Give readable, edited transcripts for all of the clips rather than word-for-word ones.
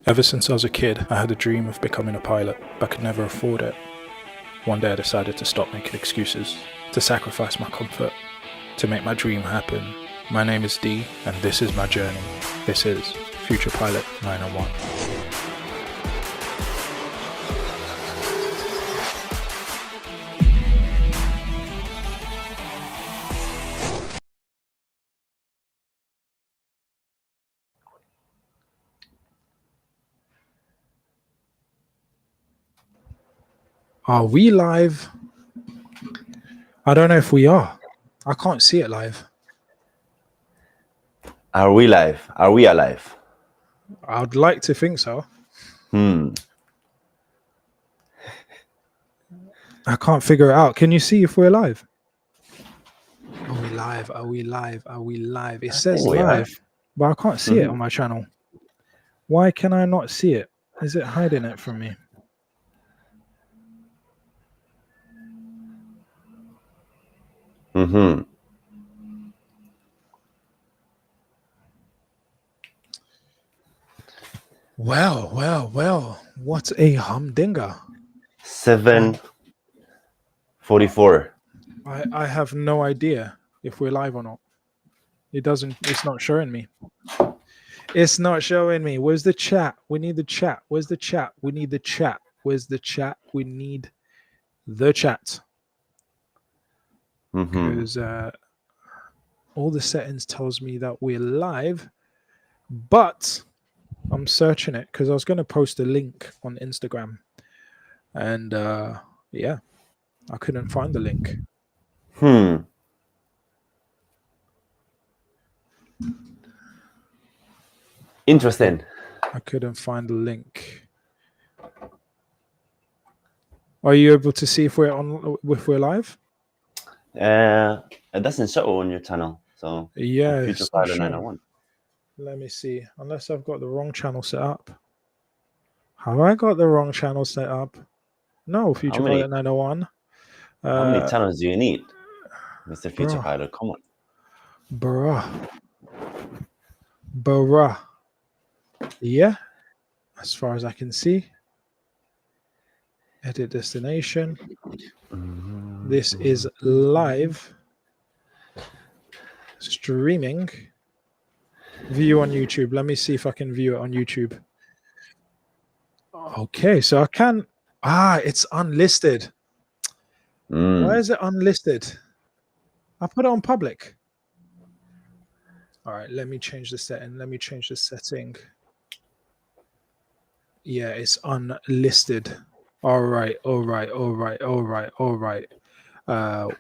Ever since I was a kid, I had a dream of becoming a pilot, but could never afford it. One day I decided to stop making excuses, to sacrifice my comfort, to make my dream happen. My name is D, and this is my journey. This is Future Pilot 901. Are we live? I don't know if we are. I can't see it live. Are we live? Are we alive? I'd like to think so. I can't figure it out. Can you see if we're live? Are we live? Are we live? Are we live? It says live, but I can't see it on my channel. Why can I not see it? Is it hiding it from me? Well. What a humdinger. 7:44. I have no idea if we're live or not. It's not showing me. It's not showing me. Where's the chat? We need the chat. Where's the chat? We need the chat. Where's the chat? We need the chat. Because all the settings tells me that we're live, but I'm searching it because I was going to post a link on Instagram, and yeah, I couldn't find the link. Interesting. I couldn't find the link. Are you able to see if we're live? It doesn't show on your channel, so Yeah, Future Pilot 901. Let me see. Unless I've got the wrong channel set up. Have I got the wrong channel set up? No, Future Pilot 901. How many channels do you need, Mr. Future Pilot? Come on. Bruh. Yeah. As far as I can see. Edit destination. This is live. Streaming. View on YouTube. Let me see if I can view it on YouTube. Okay, so I can. It's unlisted. Why is it unlisted? I put it on public. All right, let me change the setting. Yeah, it's unlisted. All right.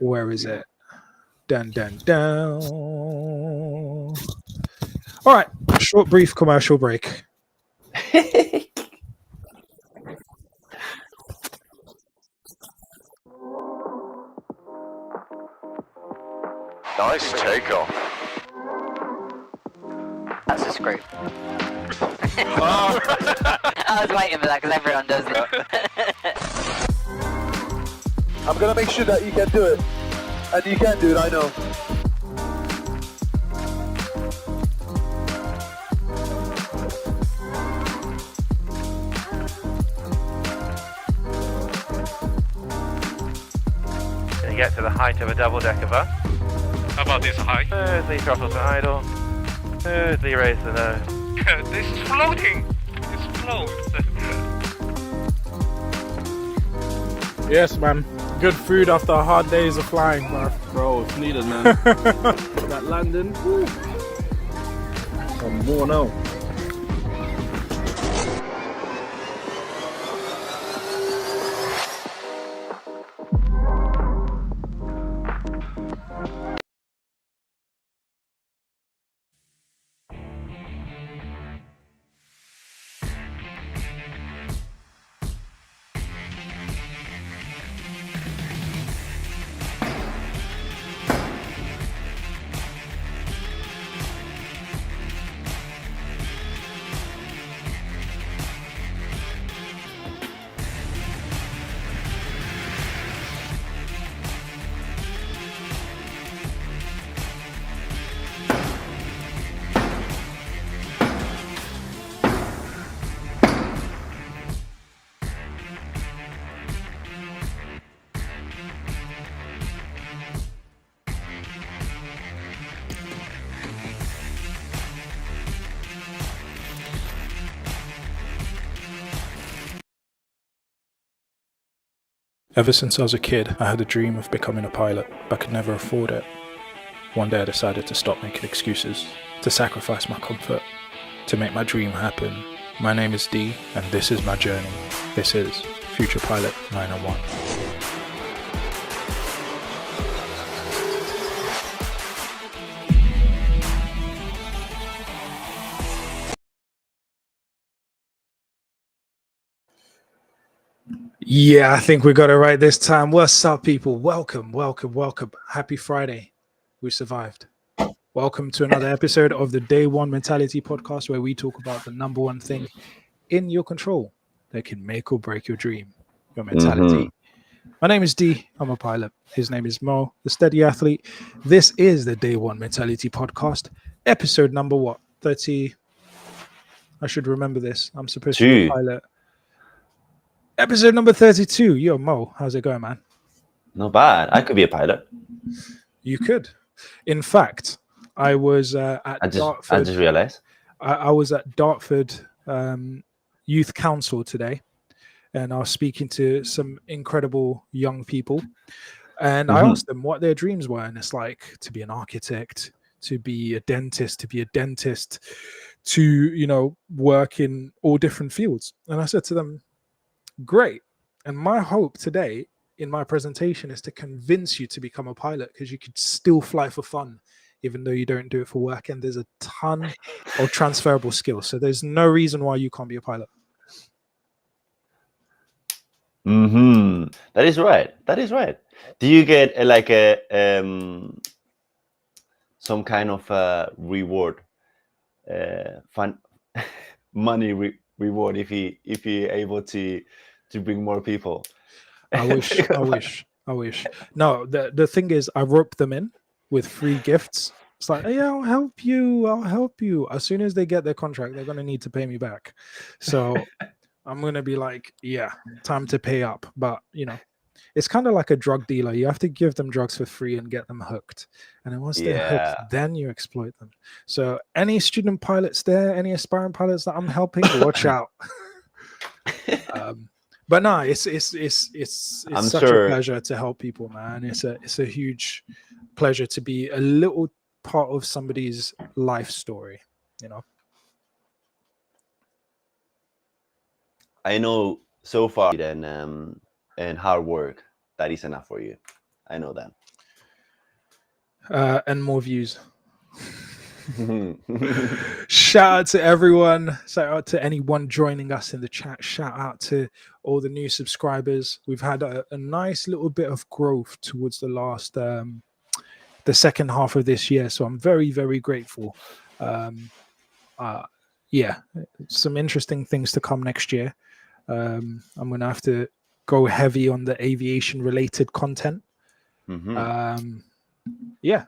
Where is it? Down. All right, short, brief commercial break. Nice takeoff. That's a screw. I was waiting for that because everyone does it. I'm gonna make sure that you can do it. And you can do it, I know. Can you get to the height of a double-decker bus? How about this height? Smoothly throttle to idle. Smoothly raise the nose. This is floating! It's float. Yes, man. Good food after hard days of flying, bro. Bro, it's needed, man. That landing, woo. I'm worn out. Ever since I was a kid, I had a dream of becoming a pilot, but could never afford it. One day I decided to stop making excuses, to sacrifice my comfort, to make my dream happen. My name is D, and this is my journey. This is Future Pilot 901. Yeah, I think we got it right this time. What's up, people? Welcome. Happy Friday. We survived. Welcome to another episode of the Day One Mentality podcast, where we talk about the number one thing in your control that can make or break your dream, your mentality. My name is D. I'm a pilot. His name is Mo, the steady athlete. This is the Day One Mentality podcast, episode number what? 30. I should remember this. I'm supposed to be a pilot. Episode number 32. Yo, Mo, how's it going, man? Not bad. I could be a pilot. You could. In fact, I was at Dartford. I just realized. I was at Dartford Youth Council today, and I was speaking to some incredible young people. And I asked them what their dreams were. And it's like to be an architect, to be a dentist, to, you know, work in all different fields. And I said to them, great. And my hope today in my presentation is to convince you to become a pilot, because you could still fly for fun, even though you don't do it for work. And there's a ton of transferable skills. So there's no reason why you can't be a pilot. That is right. Do you get some kind of reward, fun money reward if you're able to bring more people? I wish. No, the thing is, I rope them in with free gifts. It's like, yeah, I'll help you. As soon as they get their contract, they're going to need to pay me back. So I'm going to be like, yeah, time to pay up. But, you know, it's kind of like a drug dealer. You have to give them drugs for free and get them hooked. And then once they're hooked, then you exploit them. So any student pilots there, any aspiring pilots that I'm helping, watch out. But no, it's such a pleasure to help people, man. It's a huge pleasure to be a little part of somebody's life story, you know. I know so far and hard work, that is enough for you. I know that. And more views. Shout out to everyone. Shout out to anyone joining us in the chat. Shout out to all the new subscribers. We've had a nice little bit of growth towards the last the second half of this year, so I'm very, very grateful. Yeah, some interesting things to come next year. I'm gonna have to go heavy on the aviation related content. Yeah,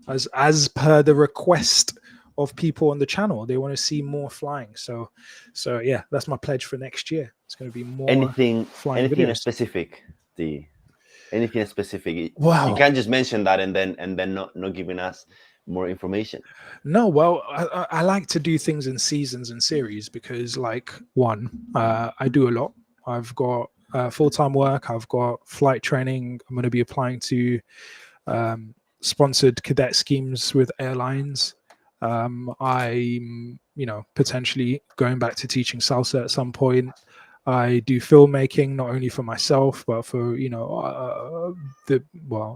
as per the request of people on the channel, they want to see more flying. So yeah, that's my pledge for next year. It's going to be more anything videos. specific. Anything specific. Wow. You can't just mention that and then not giving us more information. No, well, I like to do things in seasons and series because, like, I do a lot. I've got full-time work. I've got flight training. I'm going to be applying to sponsored cadet schemes with airlines. I'm, you know, potentially going back to teaching salsa at some point. I do filmmaking, not only for myself, but for, you know,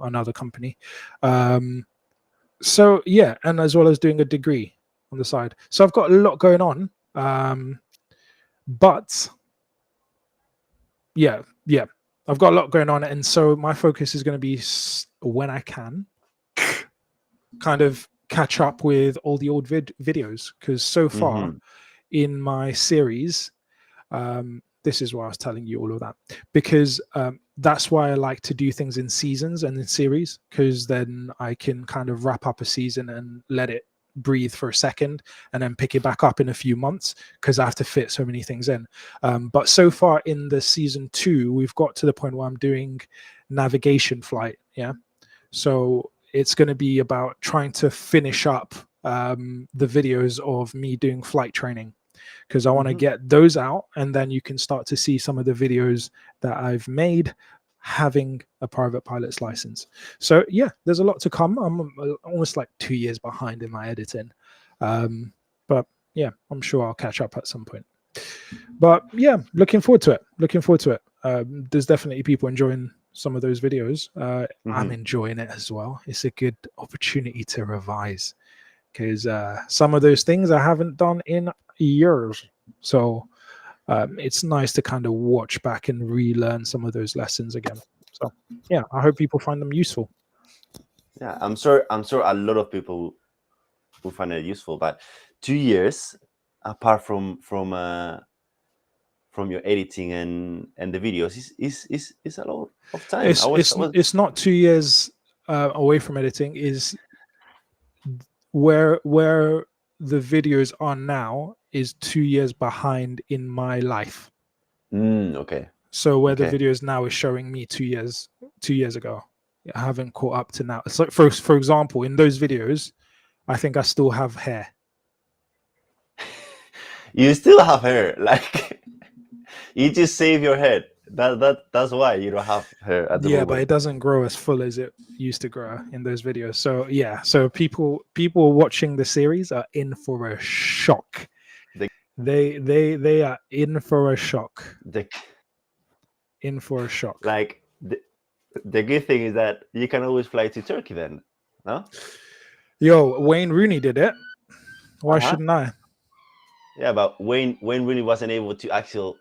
another company. So yeah, and as well as doing a degree on the side. So I've got a lot going on. But yeah, I've got a lot going on. And so my focus is going to be, when I can, kind of catch up with all the old videos. Because so far in my series, this is why I was telling you all of that, because that's why I like to do things in seasons and in series, because then I can kind of wrap up a season and let it breathe for a second and then pick it back up in a few months, because I have to fit so many things in. But so far in the season 2, we've got to the point where I'm doing navigation flight. Yeah. So it's going to be about trying to finish up the videos of me doing flight training, because I want to get those out, and then you can start to see some of the videos that I've made having a private pilot's license. So yeah, there's a lot to come. I'm almost like 2 years behind in my editing, but yeah, I'm sure I'll catch up at some point. But yeah, looking forward to it. There's definitely people enjoying some of those videos. I'm enjoying it as well. It's a good opportunity to revise, because some of those things I haven't done in years. So it's nice to kind of watch back and relearn some of those lessons again. So yeah, I hope people find them useful. Yeah, I'm sure a lot of people will find it useful. But 2 years, apart from your editing and the videos, is a lot of time. It's not 2 years away from editing. Is where the videos are now is 2 years behind in my life. Okay. So where the videos now is showing me 2 years ago, I haven't caught up to now. So for example, in those videos, I think I still have hair. You still have hair, like you just save your head. That's why you don't have hair at the moment. But it doesn't grow as full as it used to grow in those videos. So yeah, so people watching the series are in for a shock. They are in for a shock. In for a shock. Like the good thing is that you can always fly to Turkey then, no? Yo, Wayne Rooney did it. Why shouldn't I? Yeah, but Wayne Rooney wasn't able to actually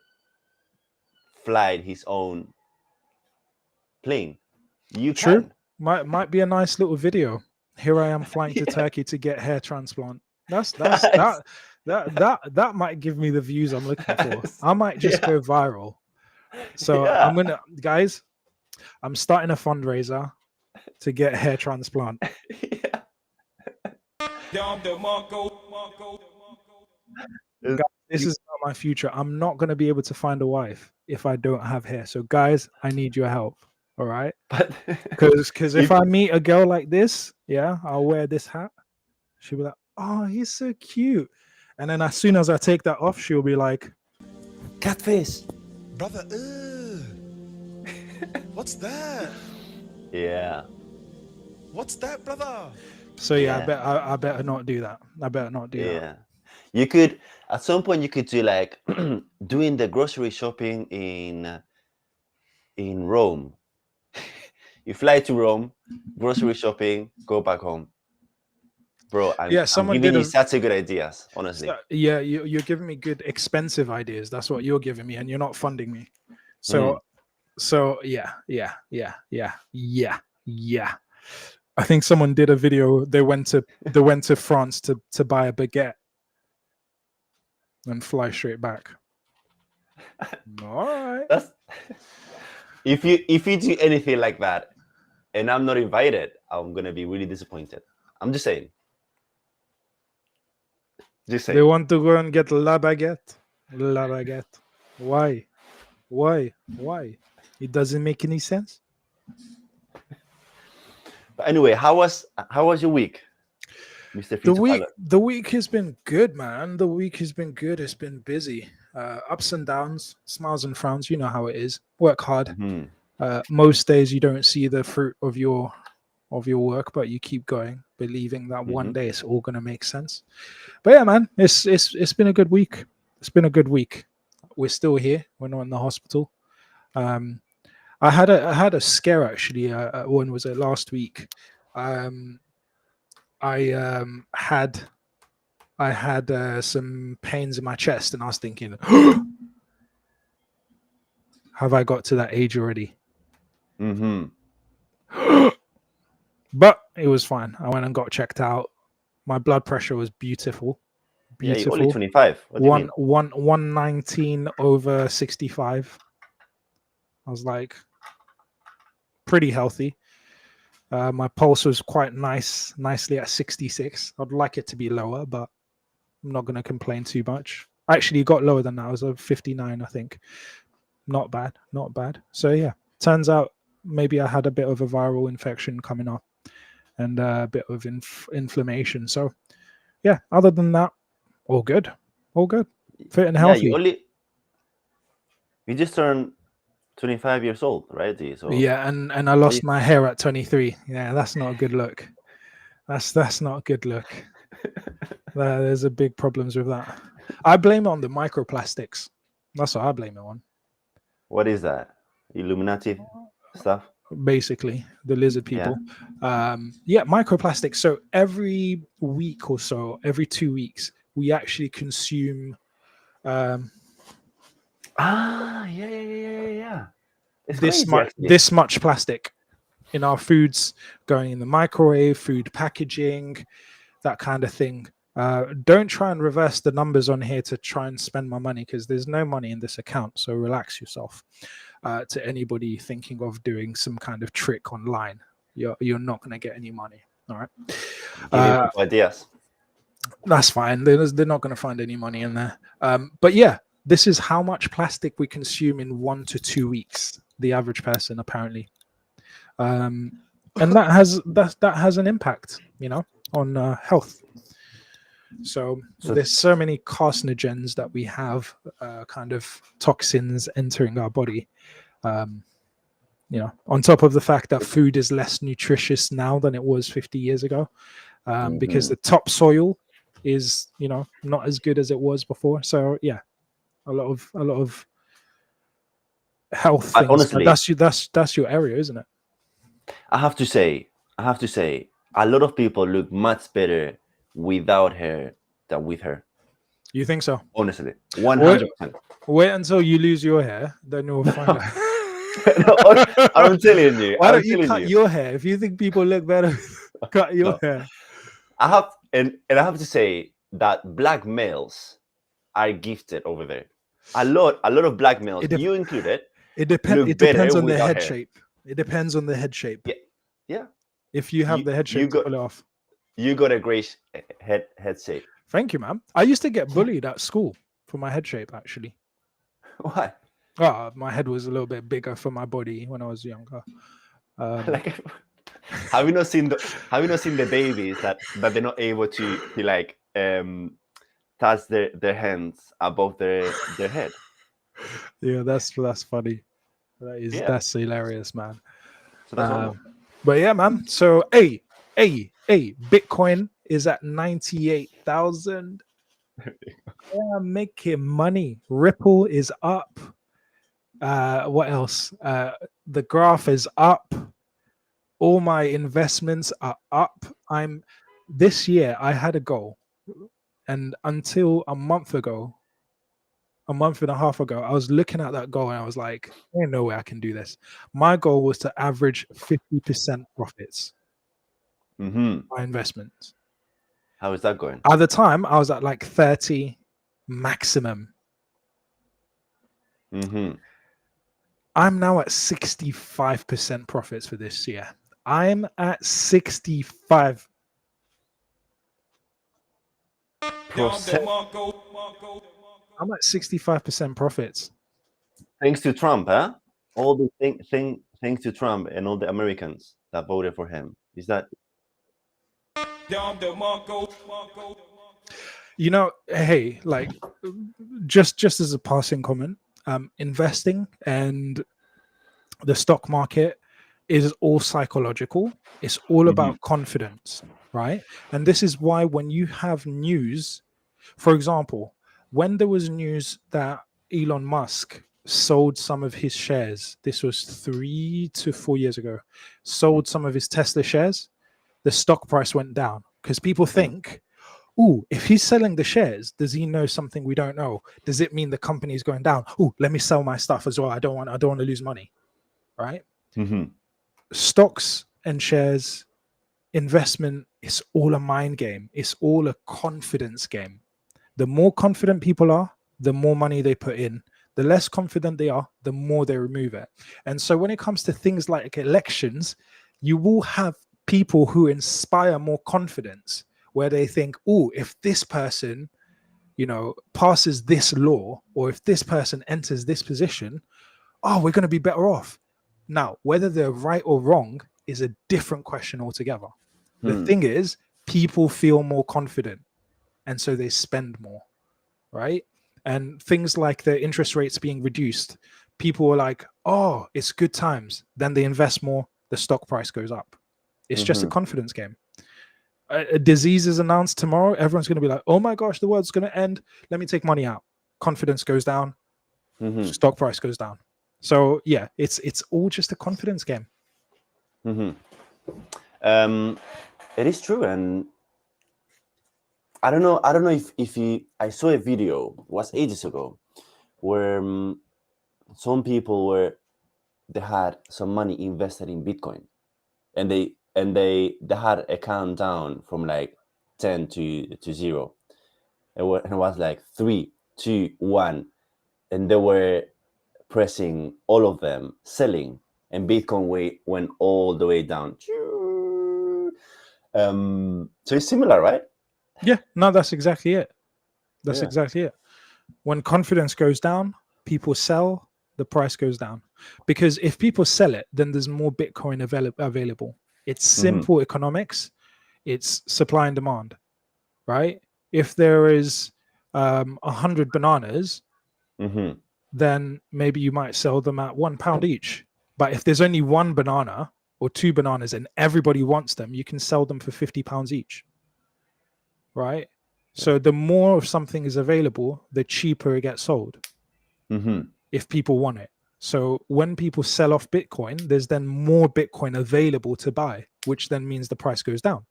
fly his own plane. You True. can. Might be a nice little video. Here I am flying to Turkey to get hair transplant. That might give me the views I'm looking for. I might just go viral. So I'm gonna, guys, I'm starting a fundraiser to get hair transplant. Guys, this is not my future. I'm not going to be able to find a wife if I don't have hair. So guys, I need your help. All right. Because if I meet a girl like this, yeah, I'll wear this hat. She'll be like, oh, he's so cute. And then as soon as I take that off, she'll be like, catfish. Brother, what's that? Yeah. What's that, brother? So yeah, I better not do that. I better not do that. Yeah. You could, at some point, you could do like doing the grocery shopping in Rome. You fly to Rome, grocery shopping, go back home. Bro, I'm giving you such a good ideas, honestly. Yeah, you're giving me good expensive ideas. That's what you're giving me, and you're not funding me. So yeah. I think someone did a video. They went to France to buy a baguette and fly straight back. All right. If you do anything like that, and I'm not invited, I'm gonna be really disappointed. I'm just saying. They want to go and get la baguette. La baguette. Why? It doesn't make any sense. But anyway, how was your week, Mr. The week has been good, man. The week has been good. It's been busy. Ups and downs, smiles and frowns. You know how it is. Work hard. Most days you don't see the fruit of your work, but you keep going, believing that one day it's all gonna make sense. But yeah, man, it's been a good week. It's been a good week. We're still here. We're not in the hospital. I had a scare actually. When was it? Last week. I had some pains in my chest, and I was thinking, have I got to that age already? But it was fine. I went and got checked out. My blood pressure was beautiful. Yeah, you're only 25. 119/65. I was like, pretty healthy. My pulse was quite nicely at 66. I'd like it to be lower, but I'm not going to complain too much. Actually, it got lower than that. I was at 59, I think. Not bad. So yeah, turns out maybe I had a bit of a viral infection coming up and a bit of inflammation. So yeah, other than that, all good. Fit and healthy. Yeah, you just turned 25 years old, right? D? So Yeah, and I lost my hair at 23. Yeah, that's not a good look. That's not a good look. There's a big problems with that. I blame it on the microplastics. That's what I blame it on. what is that? Illuminati stuff? Basically, the lizard people. Microplastics. So every week or so, every 2 weeks, we actually consume. Yeah. It's crazy, actually. This much plastic in our foods, going in the microwave, food packaging, that kind of thing. Don't try and reverse the numbers on here to try and spend my money, because there's no money in this account. So relax yourself. To anybody thinking of doing some kind of trick online, you're not going to get any money. All right. Ideas. That's fine. They're not going to find any money in there. But yeah, this is how much plastic we consume in 1 to 2 weeks. The average person, apparently. And that has an impact, on health. So there's so many carcinogens that we have, kind of toxins entering our body. On top of the fact that food is less nutritious now than it was 50 years ago, because the topsoil is, not as good as it was before. So yeah, a lot of health things. Honestly, that's your area, isn't it? I have to say, a lot of people look much better without hair than with her. You think so? Honestly, 100%. Wait until you lose your hair, then you'll find out. No, I'm telling you. Why don't you cut your hair? If you think people look better, cut your hair. I have to say that black males are gifted over there. A lot of black males, you included. It depends on the head shape. It depends on the head shape. Yeah. If you have the head shape, to pull it off. You got a great head shape. Thank you, man. I used to get bullied at school for my head shape, actually. Why? Oh, my head was a little bit bigger for my body when I was younger. Have you not seen the babies that they're not able to touch their hands above their head? Yeah, that's funny. That's hilarious, man. So that's but yeah, man. So hey, Bitcoin is at 98,000. Yeah, making money. Ripple is up. What else? The graph is up. All my investments are up. This year I had a goal, and until a month and a half ago, I was looking at that goal and I was like, "There's no way I can do this." My goal was to average 50% profits. My investments. How is that going? At the time, I was at like 30 maximum. I'm now at 65% profits for this year. I'm at 65%. I'm at 65% profits. Thanks to Trump, huh? All the thanks to Trump and all the Americans that voted for him. Is that? Hey, like, just as a passing comment, investing and the stock market is all psychological. It's all about confidence, right? And this is why when you have news, for example, when there was news that Elon Musk sold some of his shares, this was 3 to 4 years ago, sold some of his Tesla shares, the stock price went down because people think, "Ooh, if he's selling the shares, does he know something we don't know? Does it mean the company is going down? Ooh, let me sell my stuff as well. I don't want to lose money," right? Stocks and shares, investment, it's all a mind game. It's all a confidence game. The more confident people are, the more money they put in. The less confident they are, the more they remove it. And so when it comes to things like elections, you will have people who inspire more confidence, where they think, "Oh, if this person, passes this law, or if this person enters this position, we're going to be better off." Now, whether they're right or wrong is a different question altogether. The thing is, people feel more confident, and so they spend more, right? And things like the interest rates being reduced, people were like, oh, it's good times. Then they invest more, the stock price goes up. It's just a confidence game. A disease is announced tomorrow. Everyone's going to be like, oh my gosh, the world's going to end. Let me take money out. Confidence goes down. Stock price goes down. So yeah, it's all just a confidence game. It is true. And I don't know if I saw a video, it was ages ago, where some people they had some money invested in Bitcoin, and they had a countdown from like 10 to 0. It was like 3, 2, 1, and they were pressing all of them, selling, and Bitcoin went all the way down. So it's similar, right? Yeah, no, that's exactly it. That's exactly it. When confidence goes down, people sell, the price goes down. Because if people sell it, then there's more Bitcoin available. It's simple economics. It's supply and demand, right? If there is 100 bananas, then maybe you might sell them at £1 each. But if there's only one banana or 2 bananas and everybody wants them, you can sell them for £50 each, right? So the more of something is available, the cheaper it gets sold if people want it. So when people sell off Bitcoin, there's then more Bitcoin available to buy, which then means the price goes down.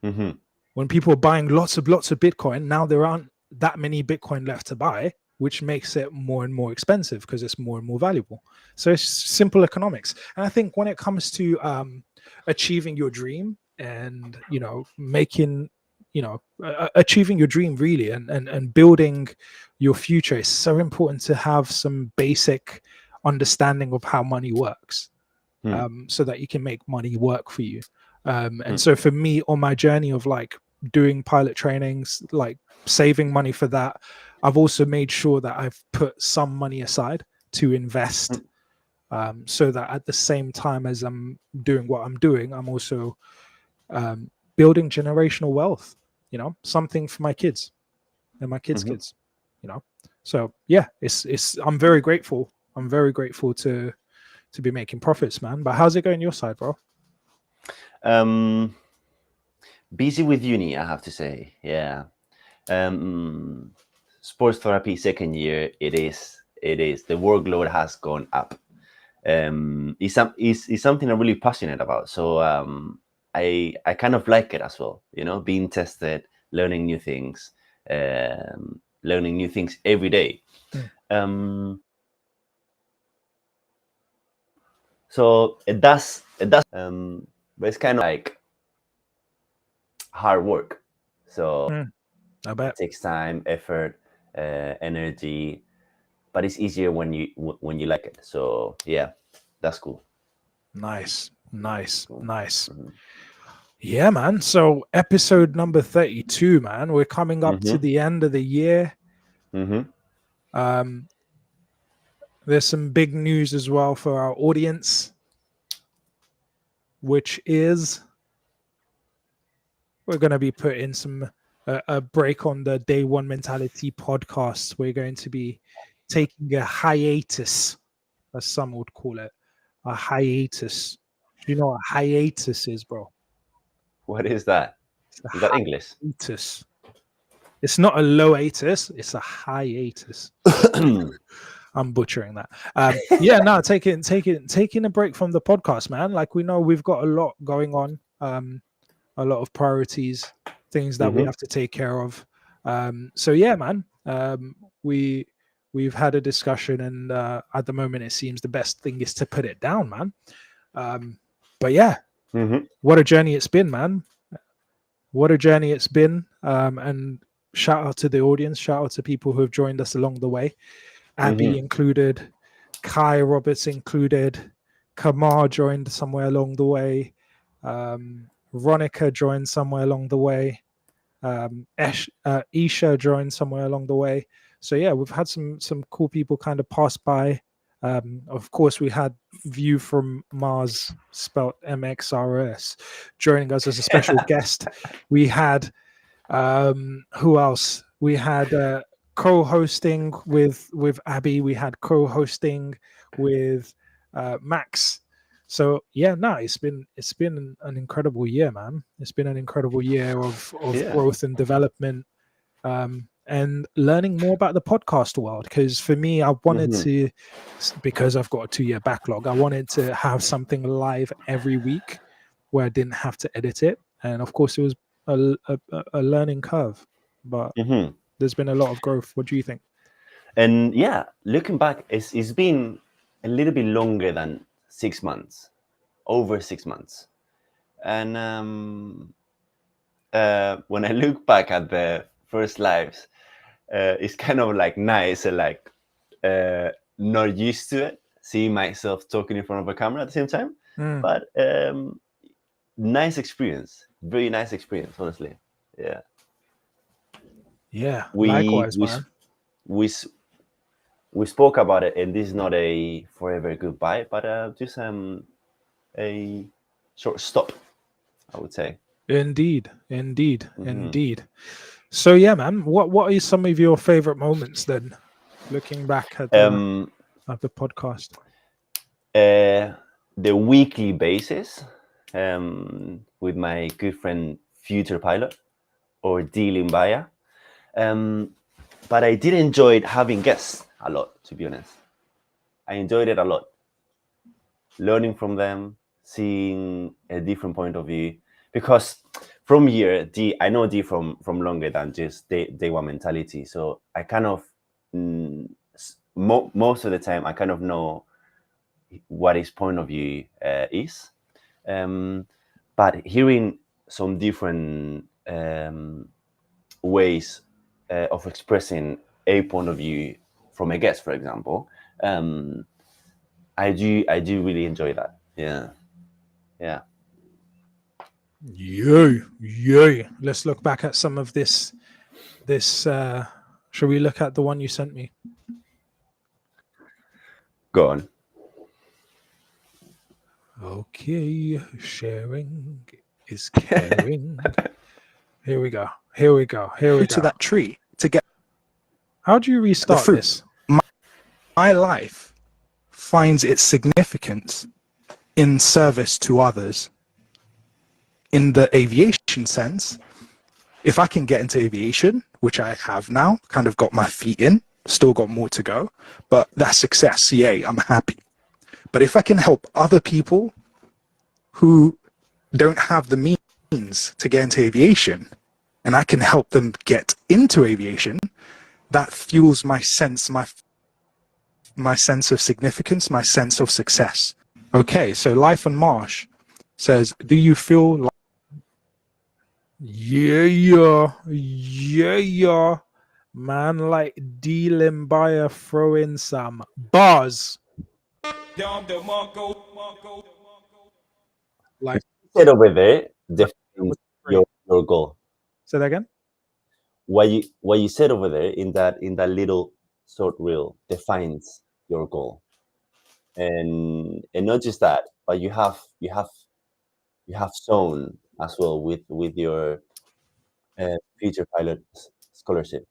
When people are buying lots of Bitcoin, now there aren't that many Bitcoin left to buy, which makes it more and more expensive because it's more and more valuable. So it's simple economics. And I think when it comes to achieving your dream and, achieving your dream really and building your future, it's so important to have some basic understanding of how money works, so that you can make money work for you. And so for me, on my journey of like doing pilot trainings, like saving money for that, I've also made sure that I've put some money aside to invest, so that at the same time as I'm doing what I'm doing, I'm also building generational wealth, something for my kids and my kids' kids, So yeah, I'm very grateful. I'm very grateful to be making profits, man. But how's it going your side, bro? Busy with uni, I have to say. Yeah. Sports therapy second year, it is the workload has gone up. It's something I'm really passionate about, so I kind of like it as well, being tested, learning new things every day. So it does but it's kind of like hard work, so I bet it takes time, effort, energy, but it's easier when you like it. So yeah, that's cool. Nice. Yeah, man. So episode number 32, man. We're coming up to the end of the year. There's some big news as well for our audience, which is we're going to be putting a break on the Day One Mentality podcast. We're going to be taking a hiatus, as some would call it, a hiatus. Do you know what a hiatus is, bro? What is that? Is that English? Hiatus. It's not a loatus, it's a hiatus. I'm butchering that. Taking a break from the podcast, man. Like, we know we've got a lot going on, a lot of priorities, things that we have to take care of. So yeah, man. We've had a discussion, and at the moment it seems the best thing is to put it down, man. But yeah, what a journey it's been, man. What a journey it's been. And shout out to the audience, shout out to people who have joined us along the way. Abby included, Kai Roberts included, Kamar joined somewhere along the way, Ronica joined somewhere along the way, Isha joined somewhere along the way. So yeah, we've had some cool people kind of pass by. Of course, we had View from Mars, spelled Mxrs, joining us as a special guest. We had who else? We had co-hosting with Abby. We had co-hosting with Max. So yeah, no, it's been an incredible year, man. It's been an incredible year of Yeah. growth and development, and learning more about the podcast world. Because for me, I wanted to, because I've got a 2-year backlog, I wanted to have something live every week where I didn't have to edit it. And of course, it was a learning curve, but there's been a lot of growth. What do you think? And yeah, looking back, it's been a little bit longer than 6 months, over 6 months. And when I look back at the first lives, it's kind of like nice and like not used to it, seeing myself talking in front of a camera at the same time. But nice experience, very nice experience, honestly. Yeah. Yeah, likewise, man. We spoke about it, and this is not a forever goodbye, but just a short stop, I would say. Indeed. So yeah, man, what are some of your favorite moments then, looking back at the podcast? The weekly basis with my good friend Future Pilot or D1M. But I did enjoy having guests a lot, to be honest. I enjoyed it a lot. Learning from them, seeing a different point of view. Because from here, I know D from longer than just day one mentality. So I kind of, most of the time, I kind of know what his point of view is. But hearing some different ways of expressing a point of view from a guest, for example, I do really enjoy that. Yeah. Let's look back at some of this. Shall we look at the one you sent me? Go on. Okay, sharing is caring. Here we go. To that tree to get. How do you restart this? My life finds its significance in service to others. In the aviation sense, if I can get into aviation, which I have now, kind of got my feet in, still got more to go, but that's success. Yay, I'm happy. But if I can help other people who don't have the means to get into aviation, and I can help them get into aviation, that fuels my sense, my sense of significance, my sense of success. Okay, so Life on Marsh says, do you feel like... Yeah. Man, like D. Limbaya throw in some bars. Like said over there, defines your goal. Say that again. What you said over there in that little short reel defines your goal, and not just that, but you have shown as well with your Future Pilot scholarship,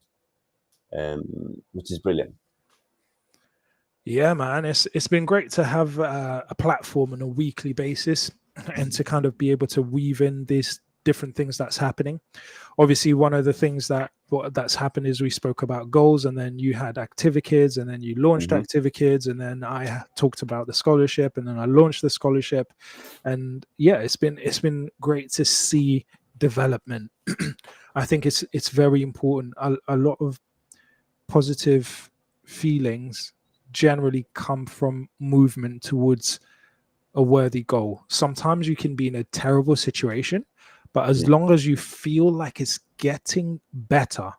which is brilliant. Yeah, man, it's been great to have a platform on a weekly basis and to kind of be able to weave in these different things that's happening. Obviously, one of the things that's happened is we spoke about goals, and then you had ActiviKids, and then you launched ActiviKids, and then I talked about the scholarship, and then I launched the scholarship. And yeah, it's been great to see development. I think it's very important. A lot of positive feelings generally come from movement towards a worthy goal. Sometimes you can be in a terrible situation, but as long as you feel like it's getting better,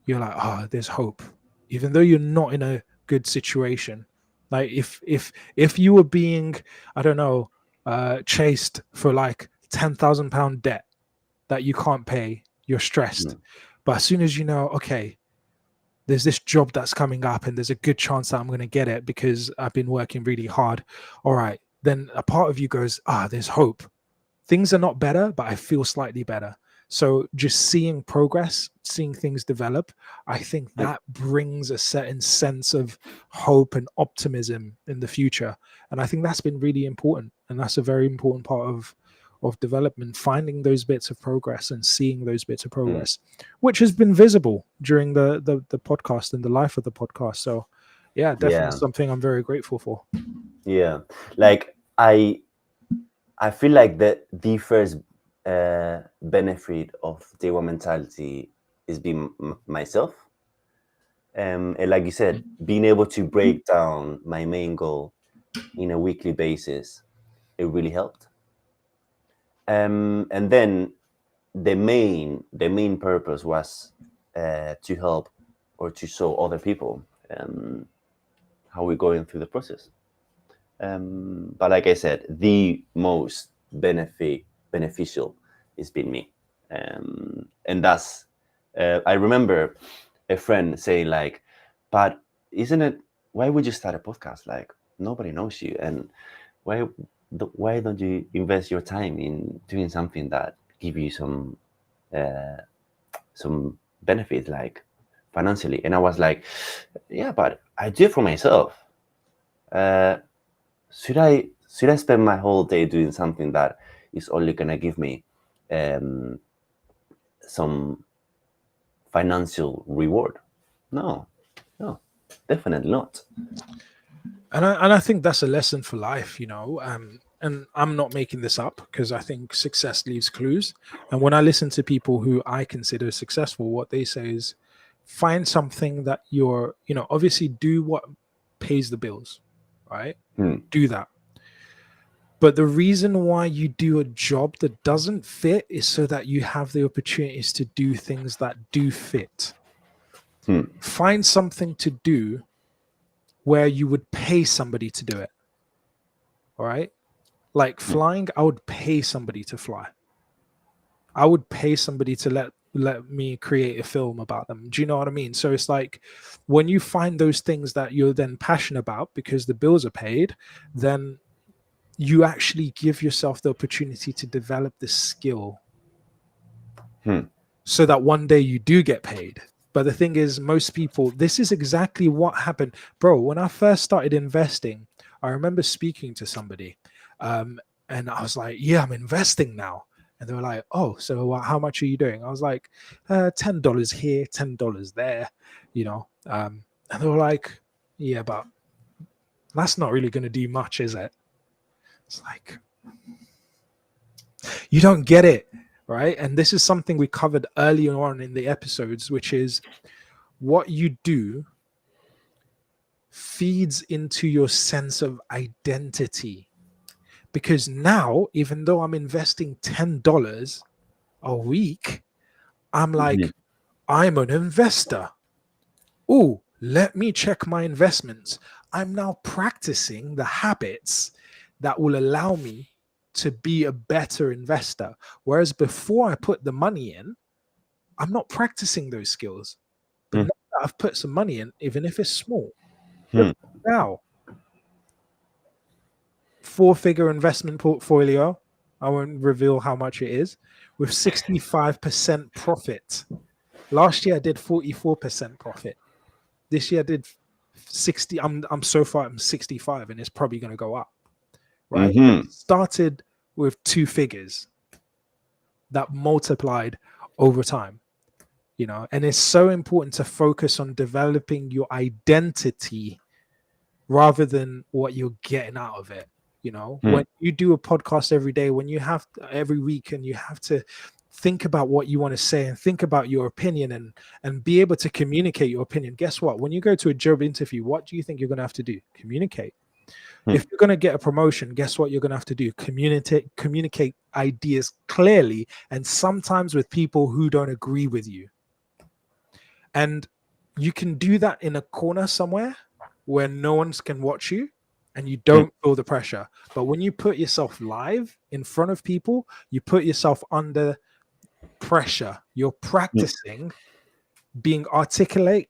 you're like, there's hope, even though you're not in a good situation. Like if you were being, I don't know, chased for like £10,000 debt that you can't pay, you're stressed. But as soon as you know, okay, there's this job that's coming up and there's a good chance that I'm going to get it because I've been working really hard. All right. Then a part of you goes, there's hope. Things are not better, but I feel slightly better. So just seeing progress, seeing things develop, I think that brings a certain sense of hope and optimism in the future. And I think that's been really important. And that's a very important part of development, finding those bits of progress and seeing those bits of progress, which has been visible during the podcast and the life of the podcast. So yeah, definitely something I'm very grateful for. Yeah, like I feel like the first benefit of D1 mentality is being myself. And like you said, being able to break down my main goal in a weekly basis, it really helped. And then the main purpose was to help or to show other people how we're going through the process. But like I said, the most beneficial has been me, and that's I remember a friend saying like, but isn't it, why would you start a podcast? Like, nobody knows you, and why don't you invest your time in doing something that give you some benefit, like financially? And I was like, yeah, but I do it for myself. Should I spend my whole day doing something that is only gonna give me some financial reward? No, definitely not. And I think that's a lesson for life, you know. And I'm not making this up, because I think success leaves clues. And when I listen to people who I consider successful, what they say is, find something that you're, you know, obviously do what pays the bills, right? Do that. But the reason why you do a job that doesn't fit is so that you have the opportunities to do things that do fit. Find something to do where you would pay somebody to do it. All right? Like flying, I would pay somebody to fly. I would pay somebody to let me create a film about them. Do you know what I mean? So it's like, when you find those things that you're then passionate about because the bills are paid, then you actually give yourself the opportunity to develop this skill so that one day you do get paid. But the thing is, most people, this is exactly what happened. Bro, when I first started investing, I remember speaking to somebody and I was like, yeah, I'm investing now. And they were like, oh, so how much are you doing? I was like, $10 here, $10 there, you know. And they were like, yeah, but that's not really going to do much, is it? It's like, you don't get it, right? And this is something we covered earlier on in the episodes, which is what you do feeds into your sense of identity. Because now, even though I'm investing $10 a week, I'm like, I'm an investor. Oh, let me check my investments. I'm now practicing the habits that will allow me to be a better investor. Whereas before I put the money in, I'm not practicing those skills. But now that I've put some money in, even if it's small, now, 4-figure investment portfolio, I won't reveal how much it is, with 65% profit. Last year I did 44% profit. This year I did 60. I'm so far I'm 65, and it's probably going to go up. Right? Started with 2 figures that multiplied over time, you know. And it's so important to focus on developing your identity rather than what you're getting out of it. You know, when you do a podcast every day, when you have every week, and you have to think about what you want to say and think about your opinion and be able to communicate your opinion. Guess what? When you go to a job interview, what do you think you're going to have to do? Communicate. If you're going to get a promotion, guess what you're going to have to do? Communicate ideas clearly, and sometimes with people who don't agree with you. And you can do that in a corner somewhere where no one can watch you and you don't feel the pressure. But when you put yourself live in front of people, you put yourself under pressure. You're practicing being articulate,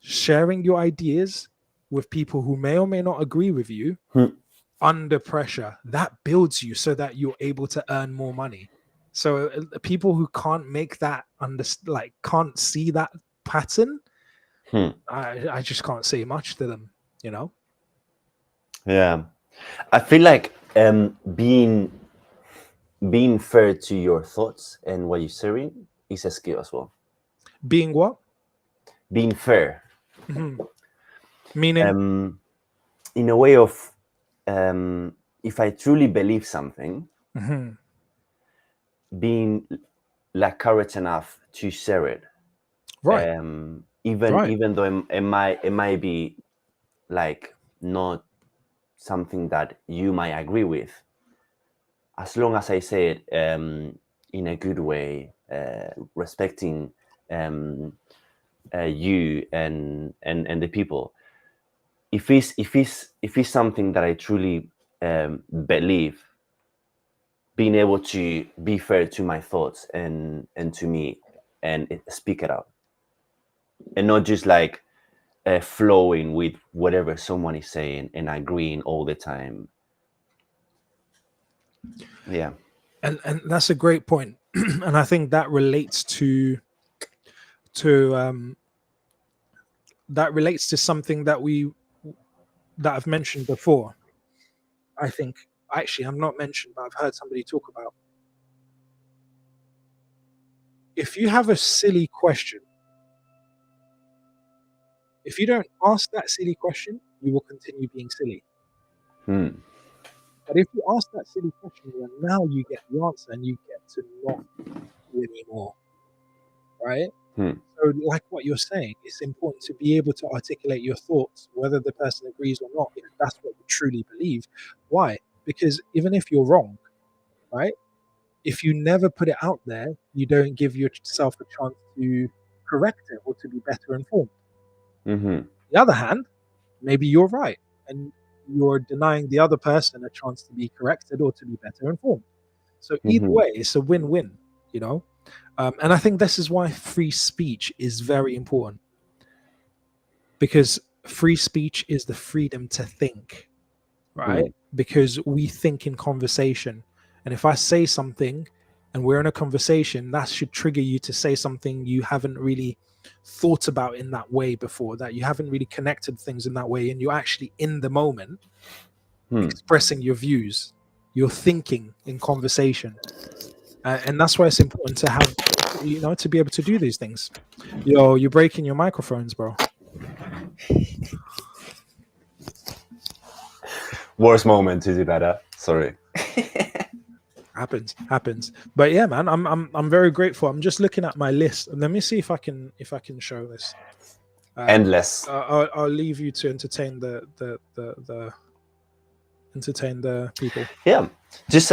sharing your ideas with people who may or may not agree with you under pressure. That builds you so that you're able to earn more money. So people who can't make that can't see that pattern, I just can't say much to them, you know. Yeah, I feel like being fair to your thoughts and what you're saying is a skill as well. Being what? Being fair. Meaning? In a way of, if I truly believe something, being like courage enough to share it, right? Even though it might be like not something that you might agree with, as long as I say it in a good way, respecting you and the people. If it's something that I truly believe, being able to be fair to my thoughts and to me and speak it out, and not just like flowing with whatever someone is saying and agreeing all the time. Yeah, and that's a great point. And I think that relates to something that I've mentioned before. I think actually I'm not mentioned, but I've heard somebody talk about. If you have a silly question, if you don't ask that silly question, you will continue being silly. But if you ask that silly question, then now you get the answer and you get to not do anymore, right? So like what you're saying, it's important to be able to articulate your thoughts, whether the person agrees or not, if that's what you truly believe. Why? Because even if you're wrong, right? If you never put it out there, you don't give yourself a chance to correct it or to be better informed. On the other hand, maybe you're right and you're denying the other person a chance to be corrected or to be better informed. So either way, it's a win-win, you know? And I think this is why free speech is very important, because free speech is the freedom to think, right? Because we think in conversation. And if I say something and we're in a conversation, that should trigger you to say something you haven't really thought about in that way before, that you haven't really connected things in that way, and you're actually in the moment expressing your views. You're thinking in conversation. And that's why it's important to have, you know, to be able to do these things. You're breaking your microphones, bro. Worst moment to do better. Sorry. Happens. But yeah, man, I'm very grateful. I'm just looking at my list, and let me see if I can show this. Endless. I'll leave you to entertain the people. Yeah, just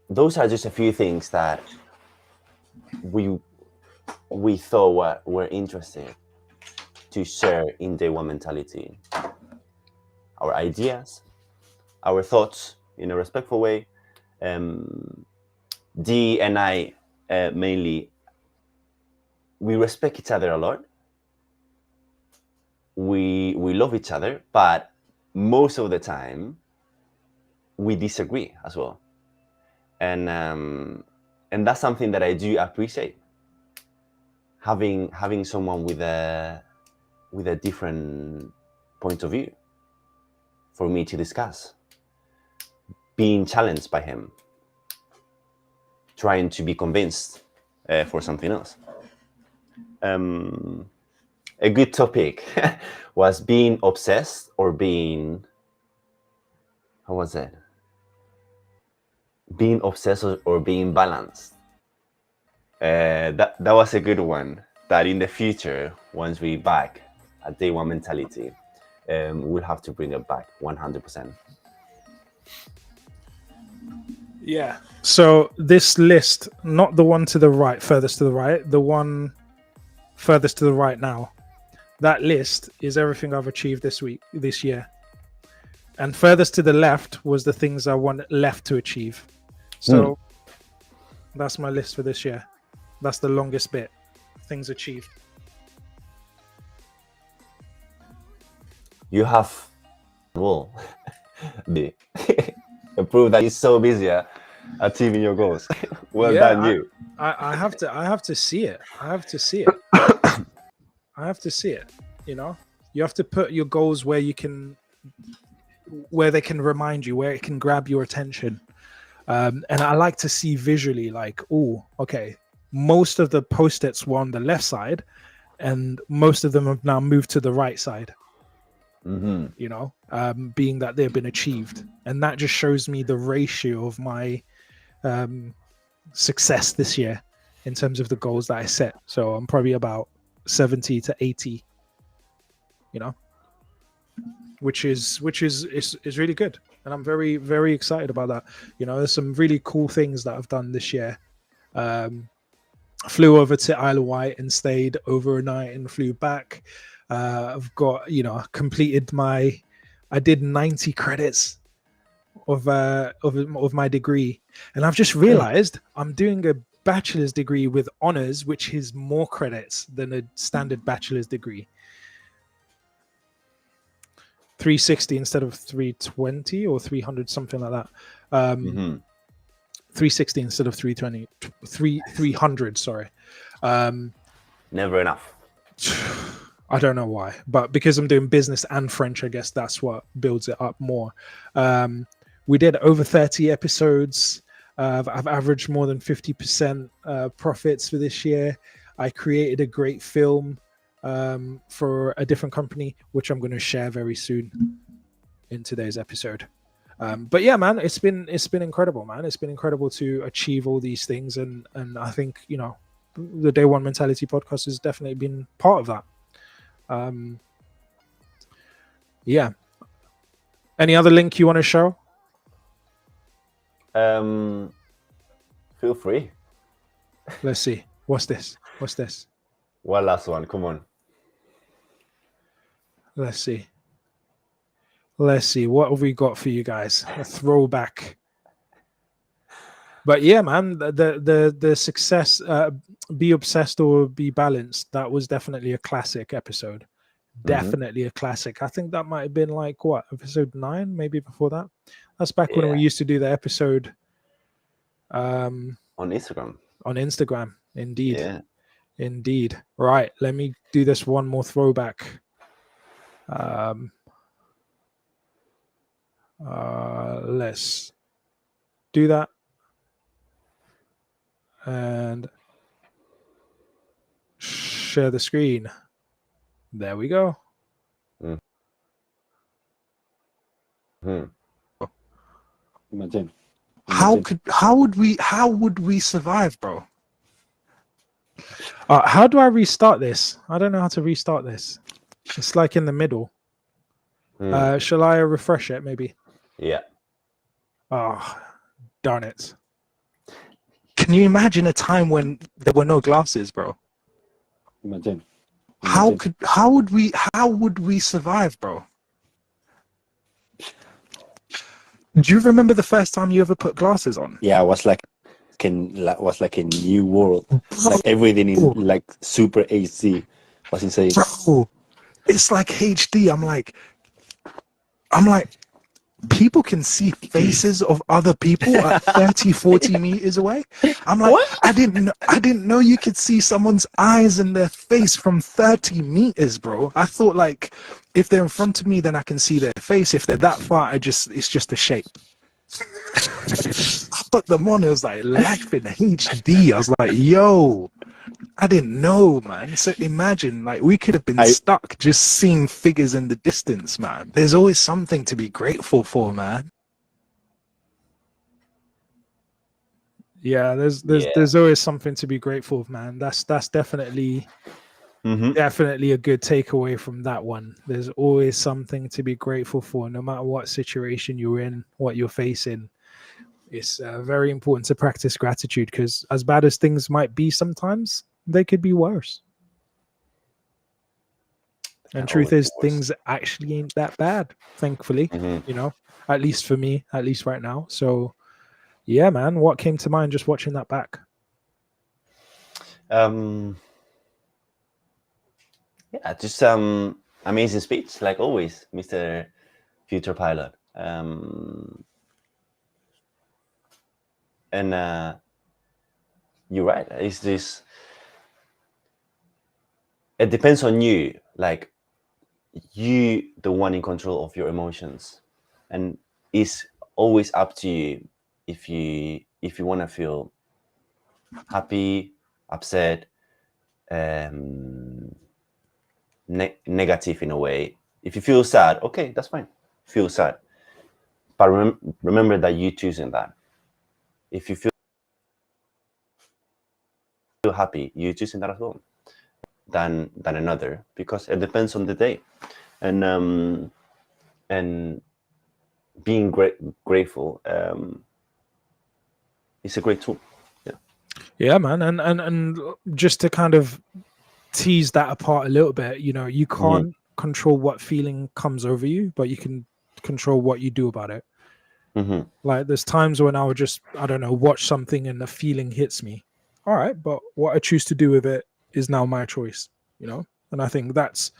those are just a few things that we thought were interesting to share in D1 mentality. Our ideas, our thoughts in a respectful way. D and I mainly, we respect each other a lot. We love each other, but most of the time we disagree as well. And that's something that I do appreciate. Having someone with a different point of view for me to discuss, being challenged by him, trying to be convinced for something else. A good topic was being obsessed or being, how was it? Being obsessed or being balanced. That was a good one. That in the future, once we back at D1 mentality, we'll have to bring it back 100%. Yeah. So this list, not the one to the right, furthest to the right, the one furthest to the right now. That list is everything I've achieved this year. And furthest to the left was the things I want left to achieve. So that's my list for this year. That's the longest bit. Things achieved. You have, prove that he's so busy. achieving your goals. Well Yeah, done, you. I have to see it. I have to see it. I have to see it. You know, you have to put your goals where they can remind you, where it can grab your attention. And I like to see visually, like, oh, okay, most of the post-its were on the left side, and most of them have now moved to the right side. Mm-hmm. You know, being that they've been achieved, and that just shows me the ratio of my success this year in terms of the goals that I set. So I'm probably about 70 to 80, you know, which is really good, and I'm very, very excited about that. You know, there's some really cool things that I've done this year. Flew over to Isle of Wight and stayed overnight and flew back. I've got, you know, completed I did 90 credits of my degree, and I've just realized I'm doing a bachelor's degree with honors, which is more credits than a standard bachelor's degree. 360 instead of 320 or 300, something like that. 360 instead of 300, sorry. Never enough. I don't know why, but because I'm doing business and French, I guess that's what builds it up more. We did over 30 episodes. I've averaged more than 50% profits for this year. I created a great film for a different company, which I'm going to share very soon in today's episode. But yeah, man, it's been incredible, man. It's been incredible to achieve all these things, and I think, you know, the Day One Mentality podcast has definitely been part of that. Yeah. Any other link you want to show? Feel free. Let's see. What's this? One last one. Come on. Let's see. What have we got for you guys? A throwback. But yeah, man, the success, be obsessed or be balanced. That was definitely a classic episode. Definitely a classic. I think that might have been like what, episode 9, maybe before that. That's back when we used to do the episode on Instagram. On Instagram, indeed. Yeah. Indeed. Right, let me do this one more throwback. Let's do that. And share the screen. There we go. Imagine. How would we survive, bro? How do I restart this? I don't know how to restart this. It's like in the middle. Shall I refresh it, maybe? Yeah. Oh, darn it. Can you imagine a time when there were no glasses, bro? Imagine. How would we survive, bro? Do you remember the first time you ever put glasses on? Yeah, it was like a new world. Like everything in like super HD was insane. Bro, it's like HD. I'm like, people can see faces of other people at 30, 40 meters away. I'm like, what? I didn't know you could see someone's eyes and their face from 30 meters, bro. I thought like if they're in front of me, then I can see their face. If they're that far, it's just a shape. I put them on, it was like life in HD. I was like, yo, I didn't know, man. So imagine, like, we could have been stuck just seeing figures in the distance, man. There's always something to be grateful for, man. Yeah, there's always something to be grateful for, man. That's definitely definitely a good takeaway from that one. There's always something to be grateful for, no matter what situation you're in, what you're facing. It's very important to practice gratitude, because as bad as things might be sometimes, they could be worse. And truth is, things actually ain't that bad, thankfully, you know, at least for me, at least right now. So yeah, man, what came to mind just watching that back? Yeah, just amazing speech, like always, Mr. Future Pilot. And you're right. It's this. It depends on you. Like you, the one in control of your emotions, and it's always up to you if you want to feel happy, upset, negative in a way. If you feel sad, okay, that's fine. Feel sad, but remember that you're choosing that. If you feel happy, you're choosing that as well than another, because it depends on the day. And being grateful is a great tool. Yeah, man. And just to kind of tease that apart a little bit, you know, you can't control what feeling comes over you, but you can control what you do about it. Like there's times when I would just, I don't know, watch something and the feeling hits me. All right, but what I choose to do with it is now my choice, you know? And I think that's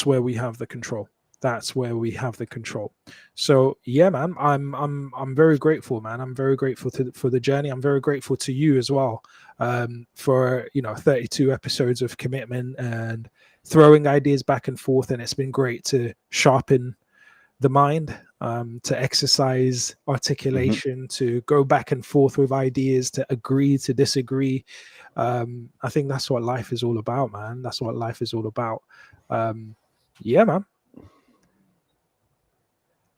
where we have the control. That's where we have the control. So yeah, man, I'm very grateful, man. I'm very grateful for the journey. I'm very grateful to you as well, for 32 episodes of commitment and throwing ideas back and forth. And it's been great to sharpen the mind, to exercise articulation, to go back and forth with ideas, to agree, to disagree. I think that's what life is all about, man. That's what life is all about. Yeah, man.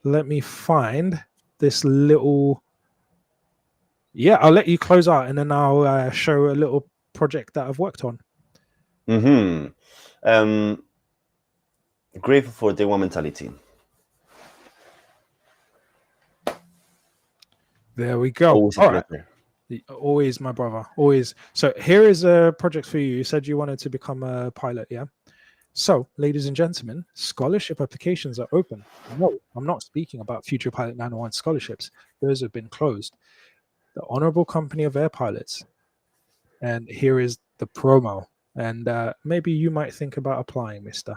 Let me find this little. Yeah, I'll let you close out, and then I'll show a little project that I've worked on. Grateful for D1 mentality. There we go. Always All right. Always, my brother. Always. So here is a project for you. You said you wanted to become a pilot, yeah? So, ladies and gentlemen, scholarship applications are open. No, I'm not speaking about Future Pilot 901 scholarships. Those have been closed. The Honorable Company of Air Pilots. And here is the promo. And maybe you might think about applying, mister.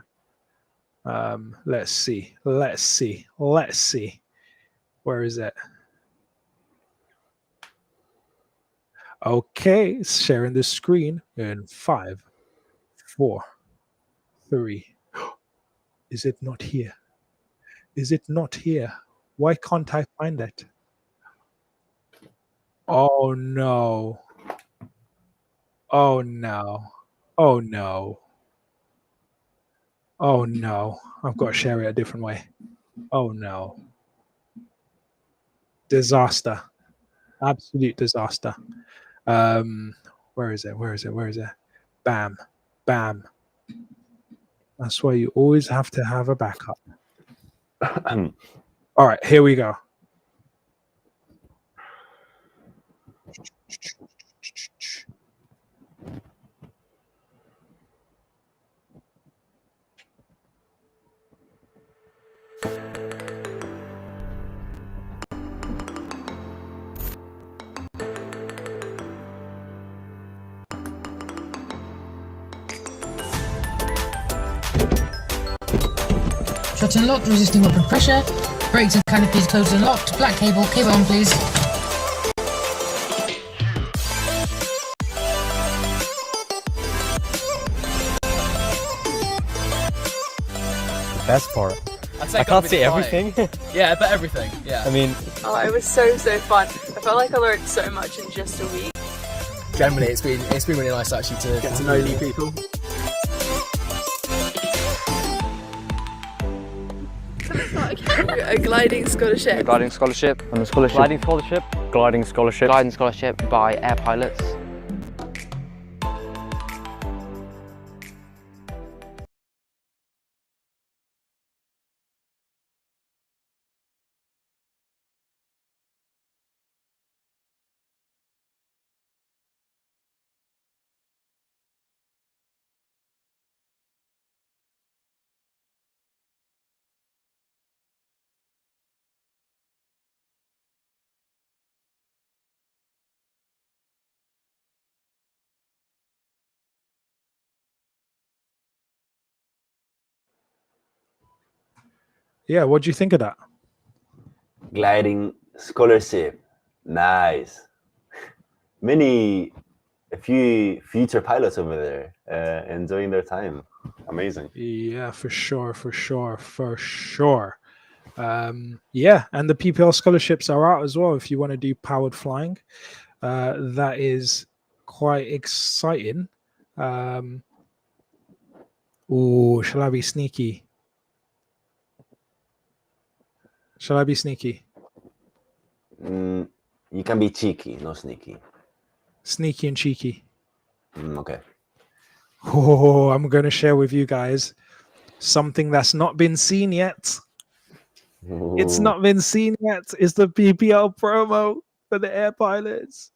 Let's see. Where is it? Okay, sharing the screen in 5, 4, 3. Is it not here? Is it not here? Why can't I find it? Oh no. Oh no. Oh no. Oh no. I've got to share it a different way. Oh no. Disaster. Absolute disaster. Where is it? Bam. That's why you always have to have a backup. All right, here we go. Shot unlocked, resisting weapon pressure. Brakes and canopies closed and locked. Black cable on please. Best part. I can't see everything. Yeah, but everything. Yeah. I mean, oh, it was so fun. I felt like I learned so much in just a week. Generally, it's been really nice actually to get to know new people. A gliding scholarship. Gliding scholarship. And a scholarship. Gliding scholarship. Gliding scholarship. Gliding scholarship by air pilots. Yeah, what do you think of that? Gliding scholarship. Nice. a few future pilots over there enjoying their time. Amazing. Yeah, for sure. Yeah, and the PPL scholarships are out as well if you want to do powered flying. That is quite exciting. Shall I be sneaky? You can be cheeky, not sneaky. Sneaky and cheeky. Okay. Oh, I'm going to share with you guys something that's not been seen yet. Ooh. It's not been seen yet. It's the PPL promo for the air pilots.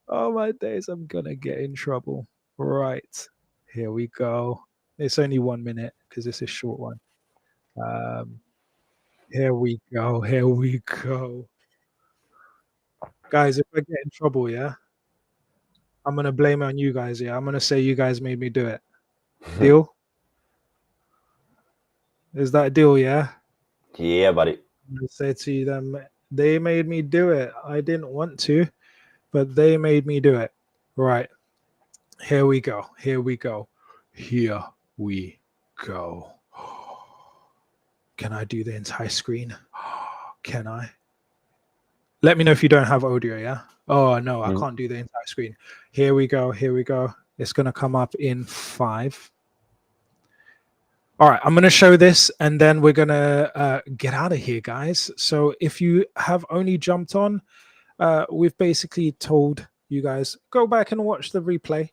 Oh my days, I'm going to get in trouble. Right. Here we go. It's only 1 minute because it's a short one. Here we go. Guys, if I get in trouble, yeah, I'm going to blame it on you guys, yeah? I'm going to say you guys made me do it. Deal? Is that a deal, yeah? Yeah, buddy. I'm going to say to them, they made me do it. I didn't want to, but they made me do it. Right. Here we go. Can I do the entire screen? Can I? Let me know if you don't have audio, yeah? Oh, no, I can't do the entire screen. Here we go. It's going to come up in 5. All right, I'm going to show this, and then we're going to get out of here, guys. So if you have only jumped on, we've basically told you guys, go back and watch the replay.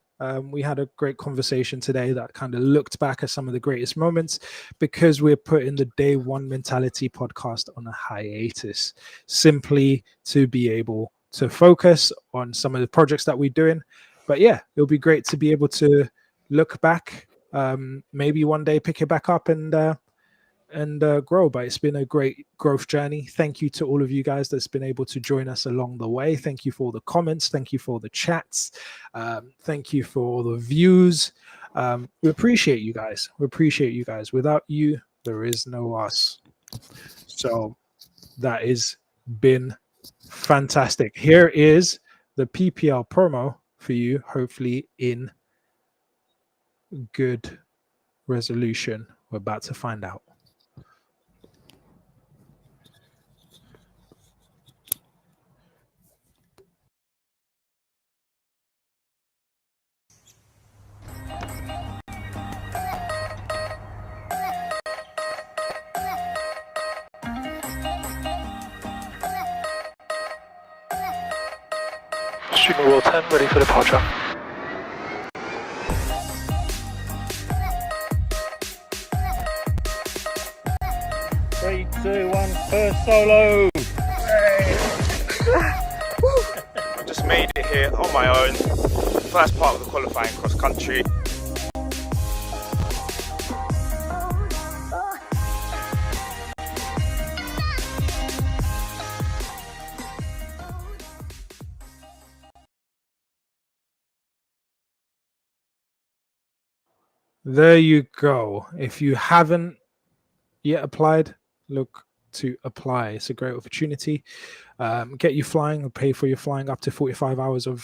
We had a great conversation today that kind of looked back at some of the greatest moments because we're putting the Day One Mentality podcast on a hiatus simply to be able to focus on some of the projects that we're doing. But yeah, it'll be great to be able to look back, maybe one day pick it back up and grow. But it's been a great growth journey. Thank you to all of you guys that's been able to join us along the way. Thank you for the comments. Thank you for the chats. Thank you for all the views. We appreciate you guys. Without you, there is no us. So that has been fantastic. Here is the PPL promo for you, hopefully in good resolution. We're about to find out. Streamer World 10, ready for departure. 3, 2, 1, first solo. I just made it here on my own. First part of the qualifying cross country. There you go. If you haven't yet applied, look to apply. It's a great opportunity. Get you flying and pay for your flying up to 45 hours of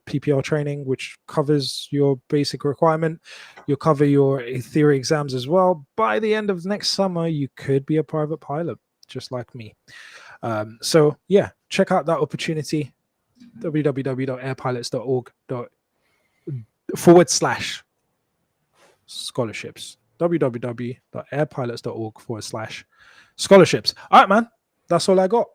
PPL training, which covers your basic requirement. You'll cover your theory exams as well. By the end of next summer, you could be a private pilot, just like me. So yeah, check out that opportunity. www.airpilots.org/scholarships. www.airpilots.org/scholarships. All right, man. That's all I got.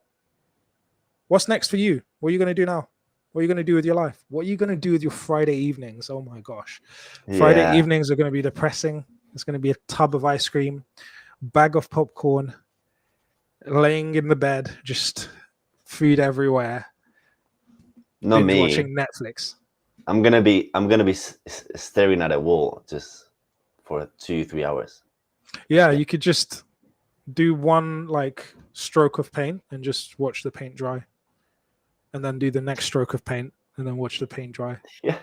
What's next for you? What are you going to do now? What are you going to do with your life? What are you going to do with your Friday evenings? Oh my gosh. Yeah. Friday evenings are going to be depressing. It's going to be a tub of ice cream, bag of popcorn, laying in the bed, just food everywhere. Not me. Watching Netflix. I'm gonna be staring at a wall just for 2-3 hours. Yeah, you could just do one like stroke of paint and just watch the paint dry, and then do the next stroke of paint and then watch the paint dry. Yeah,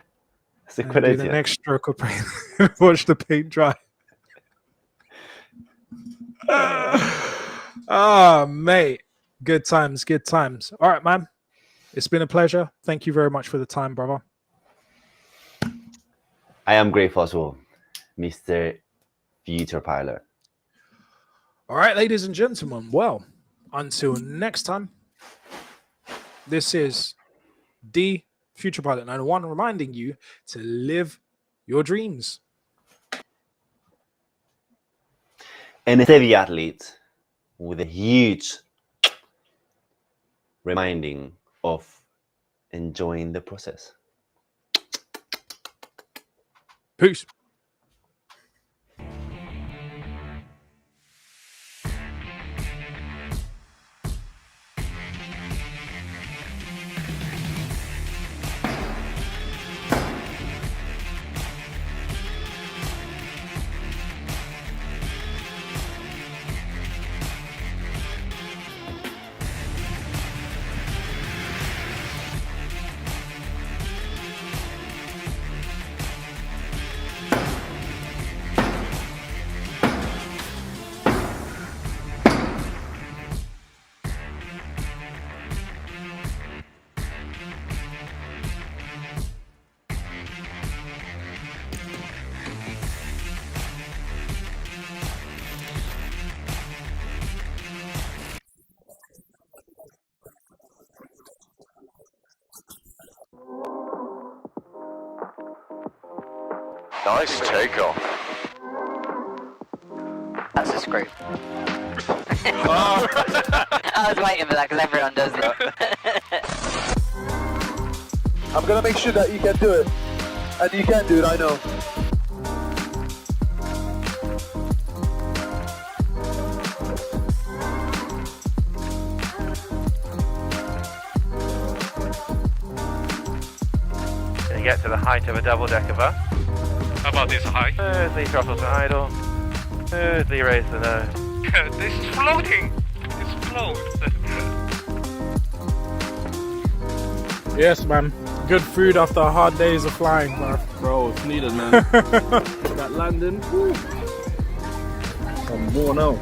that's a good idea. The next stroke of paint and watch the paint dry. Mate, good times. All right, man. It's been a pleasure. Thank you very much for the time, brother. I am grateful as well, Mr. Future Pilot. All right, ladies and gentlemen. Well, until next time, this is D, Future Pilot 901, reminding you to live your dreams. And a heavy athlete with a huge reminding of enjoying the process. Peace. Nice takeoff. That's a screw. I was waiting for that because everyone does it. I'm gonna make sure that you can do it. And you can do it, I know. Gonna get to the height of a double-decker bus. How about this height? Smoothly throttle to idle. Smoothly raise the nose. This is floating. It's float. Yes, man. Good food after hard days of flying, bro. Bro, it's needed, man. That landing. I'm worn out.